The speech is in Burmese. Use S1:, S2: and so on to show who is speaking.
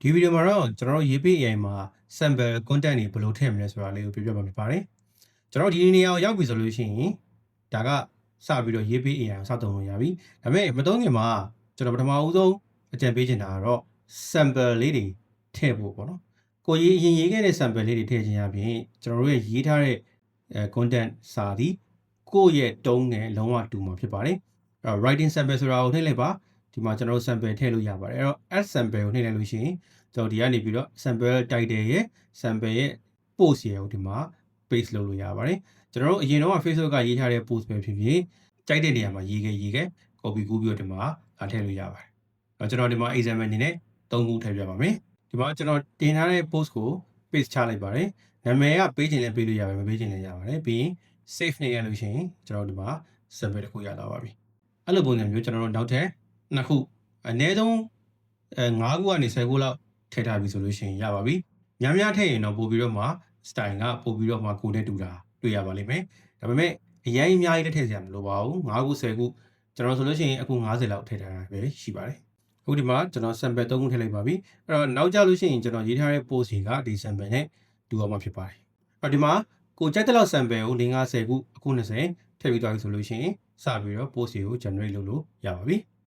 S1: ဒီဗီဒီယိုမှာတော့ကျွန်တော်တို့ရေးပေး AI မှာ sample content တွေဘယ်လိုထည့်မလဲဆိုတာလေးကိုပြောပြပါမယ်ပါတယ်ကျွန်တော်ဒီနေရာကိုရောက်ပြီဆိုလို့ရှိရင်ဒါကစပြီးတော့ရေးပေး AI ကိုစသုံးလို့ရပြီဒါပေမဲ့မသုံးခင်မှာကျွန်တော်ပထမဦးဆုံးအကြံပေးချင်တာကတော့ sample လေးတွေထည့်ဖို့ပေါ့နော်ကိုရေးအရင်ရေးခဲ့တဲ့ sample လေးတွေထည့်ခြင်းအပြင်ကျွန်တော်တို့ရဲ့ရေးထားတဲ့content စာသည်ကိုယ့်ရဲ့တုံးနဲ့လုံးဝတူမှာဖြစ်ပါတယ်အဲ့တော့ writing sample ဆိုတာကိုထည့်လိုက်ပါဒီမှာကျွန်တော်တို့ sample ထည့်လို့ရပါတယ်အဲ့တော့ add sample ကိုနှိပ်လိုက်လို့ရှိရင်ကျွန်တော်ဒီကနေပြီးတော့ sample title ရဲ့ sample ရဲ့ post ရဲ့ကိုဒီမှာ paste လုပ်လို့ရပါတယ်ကျွန်တော်တို့အရင်တော့ Facebook ကရေးထားတဲ့ post ပဲဖြစ်ဖြစ်ကြိုက်တဲ့နေရာမှာရေးခဲ့ copy ကူးပြီးတော့ဒီမှာထည့်လို့ရပါတယ်အဲ့တော့ကျွန်တော်ဒီမှာ example အနေနဲ့3ခုထည့်ပြပါမယ်ဒီမှာကျွန်တော်တင်ထားတဲ့ post ကို paste ချလိုက်ပါတယ်နာမည်ကပေးခြင်းလည်းပေးလို့ရပါတယ်မပေးခြင်းလည်းရပါတယ်ပြီးရင် save နေရလို့ရှိရင်ကျွန်တော်ဒီမှာ sample တစ်ခုရလာပါပြီအဲ့လိုပုံစံမျိုးကျွန်တော်တို့နောက်ထပ်2ခုအနည်းဆုံး5ခုကနေ10ခုလောက်ထည့်ထားပြီဆိုလို့ရှိရင်ရပါပြီများများထည့်ရင်တော့ပို့ပြီးတော့မှ style ကပို့ပြီးတော့မှကိုယ်နဲ့တူတာတွေ့ရပါလိမ့်မယ်ဒါပေမဲ့အရင်အများကြီးထည့်စရာမလိုပါဘူး5ခု10ခုကျွန်တော်ဆိုလို့ရှိရင်အခု50လောက်ထည့်ထားတာပဲရှိပါတယ်အခုဒီမှာကျွန်တော် sample 3ခုထည့်လိုက်ပါပြီအဲ့တော့နောက်ကြလို့ရှိရင်ကျွန်တော်ရေးထားတဲ့ post တွေကဒီ sample နဲ့တူအောင်မှဖြစ်ပါတယ်အဲ့ဒီမှာကိုကြိုက်တဲ့လောက် sample ကို50ခုအခု20ထည့်ပြီးသွားပြီဆိုလို့ရှိရင်စပြီးတော့ post တွေကို generate လုပ်လို့ရပါပြီ